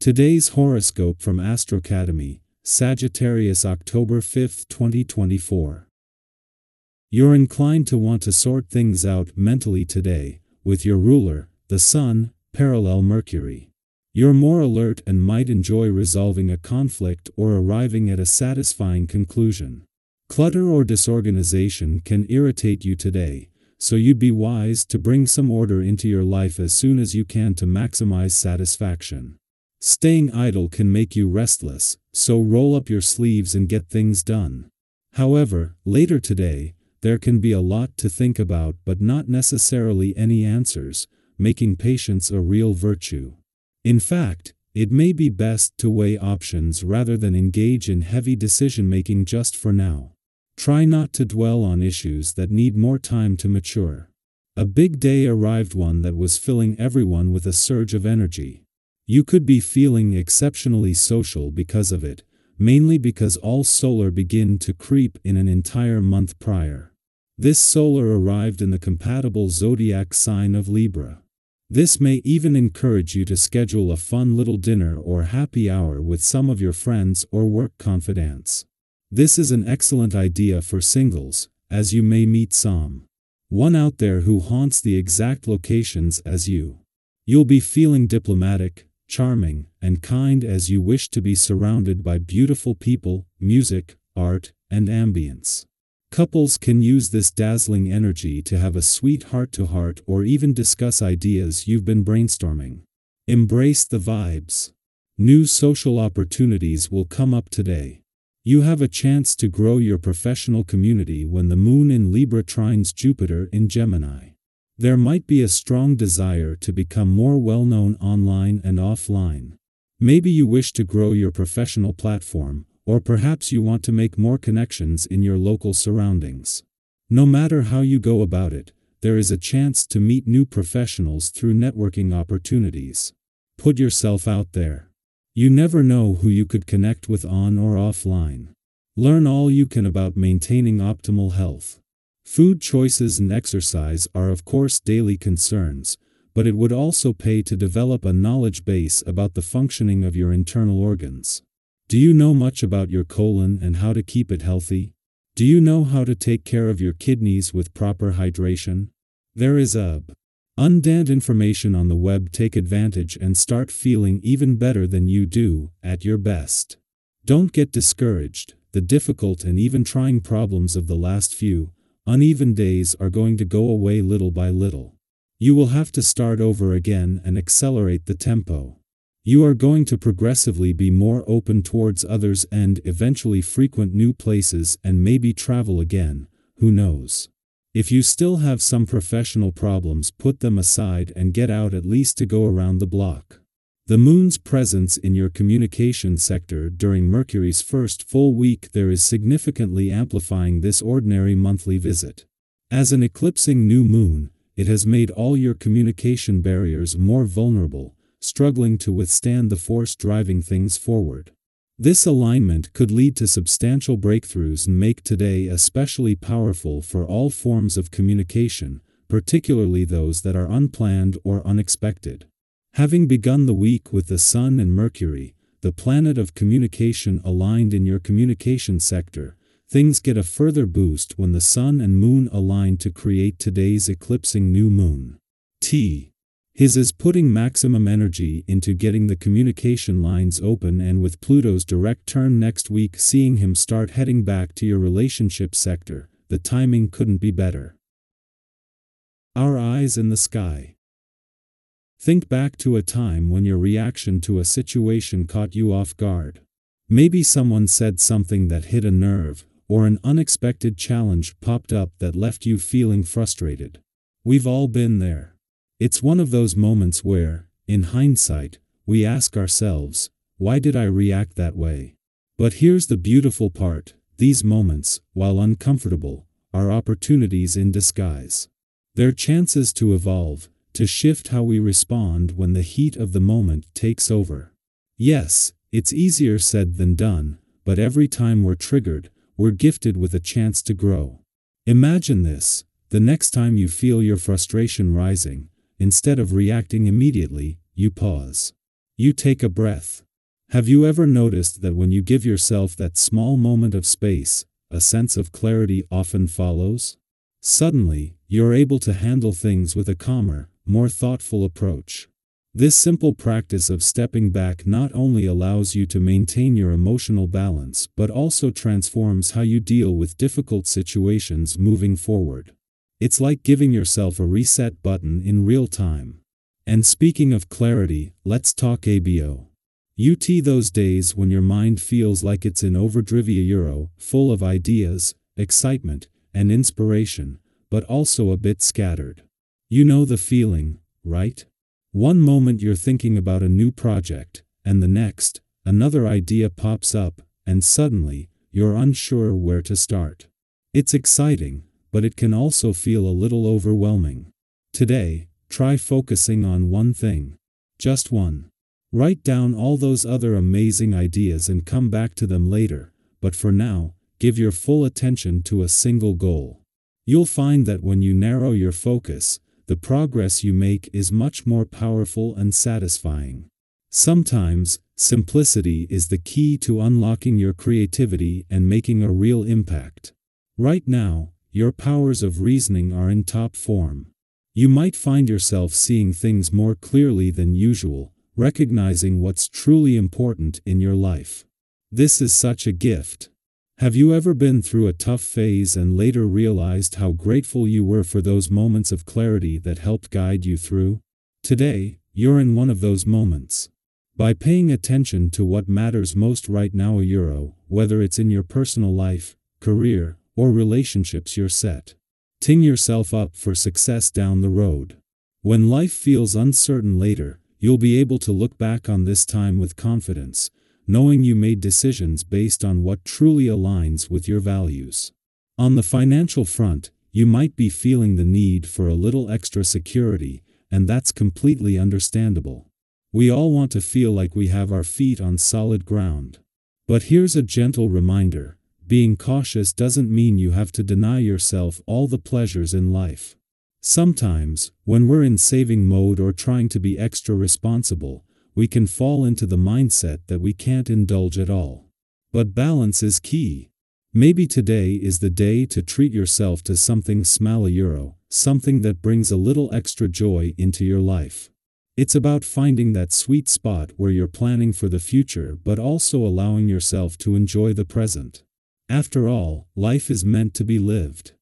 Today's horoscope from Astrocademy, Sagittarius, October 5, 2024. You're inclined to want to sort things out mentally today, with your ruler, the Sun, parallel Mercury. You're more alert and might enjoy resolving a conflict or arriving at a satisfying conclusion. Clutter or disorganization can irritate you today, so you'd be wise to bring some order into your life as soon as you can to maximize satisfaction. Staying idle can make you restless, so roll up your sleeves and get things done. However, later today, there can be a lot to think about but not necessarily any answers, making patience a real virtue. In fact, it may be best to weigh options rather than engage in heavy decision-making just for now. Try not to dwell on issues that need more time to mature. A big day arrived, one that was filling everyone with a surge of energy. You could be feeling exceptionally social because of it, mainly because all solar began to creep in an entire month prior. This solar arrived in the compatible zodiac sign of Libra. This may even encourage you to schedule a fun little dinner or happy hour with some of your friends or work confidants. This is an excellent idea for singles, as you may meet someone out there who haunts the exact locations as you. You'll be feeling diplomatic, charming, and kind as you wish to be surrounded by beautiful people, music, art, and ambience. Couples can use this dazzling energy to have a sweet heart-to-heart or even discuss ideas you've been brainstorming. Embrace the vibes. New social opportunities will come up today. You have a chance to grow your professional community when the Moon in Libra trines Jupiter in Gemini. There might be a strong desire to become more well-known online and offline. Maybe you wish to grow your professional platform, or perhaps you want to make more connections in your local surroundings. No matter how you go about it, there is a chance to meet new professionals through networking opportunities. Put yourself out there. You never know who you could connect with on or offline. Learn all you can about maintaining optimal health. Food choices and exercise are of course daily concerns, but it would also pay to develop a knowledge base about the functioning of your internal organs. Do you know much about your colon and how to keep it healthy? Do you know how to take care of your kidneys with proper hydration? There is abundant information on the web. Take advantage and start feeling even better than you do, at your best. Don't get discouraged. The difficult and even trying problems of the last few uneven days are going to go away little by little. You will have to start over again and accelerate the tempo. You are going to progressively be more open towards others and eventually frequent new places and maybe travel again, who knows. If you still have some professional problems, put them aside and get out at least to go around the block. The Moon's presence in your communication sector during Mercury's first full week there is significantly amplifying this ordinary monthly visit. As an eclipsing new moon, it has made all your communication barriers more vulnerable, struggling to withstand the force driving things forward. This alignment could lead to substantial breakthroughs and make today especially powerful for all forms of communication, particularly those that are unplanned or unexpected. Having begun the week with the Sun and Mercury, the planet of communication, aligned in your communication sector, things get a further boost when the Sun and Moon align to create today's eclipsing new moon. His is putting maximum energy into getting the communication lines open, and with Pluto's direct turn next week seeing him start heading back to your relationship sector, the timing couldn't be better. Our eyes in the sky. Think back to a time when your reaction to a situation caught you off guard. Maybe someone said something that hit a nerve, or an unexpected challenge popped up that left you feeling frustrated. We've all been there. It's one of those moments where, in hindsight, we ask ourselves, why did I react that way? But here's the beautiful part: these moments, while uncomfortable, are opportunities in disguise. They're chances to evolve, to shift how we respond when the heat of the moment takes over. Yes, it's easier said than done, but every time we're triggered, we're gifted with a chance to grow. Imagine this: the next time you feel your frustration rising, instead of reacting immediately, you pause. You take a breath. Have you ever noticed that when you give yourself that small moment of space, a sense of clarity often follows? Suddenly, you're able to handle things with a calmer, more thoughtful approach. This simple practice of stepping back not only allows you to maintain your emotional balance but also transforms how you deal with difficult situations moving forward. It's like giving yourself a reset button in real time. And speaking of clarity, let's talk ABO. Those days when your mind feels like it's in overdrive full of ideas, excitement, and inspiration, but also a bit scattered. You know the feeling, right? One moment you're thinking about a new project, and the next, another idea pops up, and suddenly, you're unsure where to start. It's exciting, but it can also feel a little overwhelming. Today, try focusing on one thing. Just one. Write down all those other amazing ideas and come back to them later, but for now, give your full attention to a single goal. You'll find that when you narrow your focus, the progress you make is much more powerful and satisfying. Sometimes, simplicity is the key to unlocking your creativity and making a real impact. Right now, your powers of reasoning are in top form. You might find yourself seeing things more clearly than usual, recognizing what's truly important in your life. This is such a gift. Have you ever been through a tough phase and later realized how grateful you were for those moments of clarity that helped guide you through? Today, you're in one of those moments. By paying attention to what matters most right now, whether it's in your personal life, career, or relationships, you're set. Ting yourself up for success down the road. When life feels uncertain later, you'll be able to look back on this time with confidence, knowing you made decisions based on what truly aligns with your values. On the financial front, you might be feeling the need for a little extra security, and that's completely understandable. We all want to feel like we have our feet on solid ground. But here's a gentle reminder: being cautious doesn't mean you have to deny yourself all the pleasures in life. Sometimes, when we're in saving mode or trying to be extra responsible, we can fall into the mindset that we can't indulge at all. But balance is key. Maybe today is the day to treat yourself to something small, something that brings a little extra joy into your life. It's about finding that sweet spot where you're planning for the future but also allowing yourself to enjoy the present. After all, life is meant to be lived.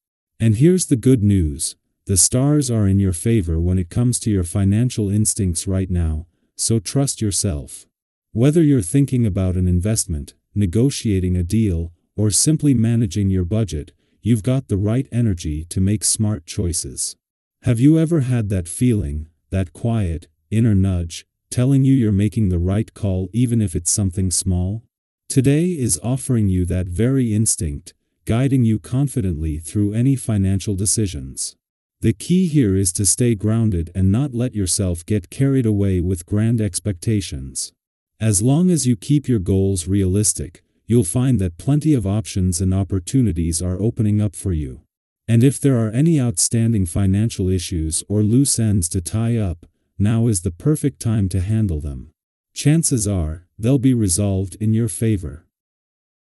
And here's the good news: the stars are in your favor when it comes to your financial instincts right now. So trust yourself. Whether you're thinking about an investment, negotiating a deal, or simply managing your budget, you've got the right energy to make smart choices. Have you ever had that feeling, that quiet, inner nudge, telling you you're making the right call even if it's something small? Today is offering you that very instinct, guiding you confidently through any financial decisions. The key here is to stay grounded and not let yourself get carried away with grand expectations. As long as you keep your goals realistic, you'll find that plenty of options and opportunities are opening up for you. And if there are any outstanding financial issues or loose ends to tie up, now is the perfect time to handle them. Chances are, they'll be resolved in your favor.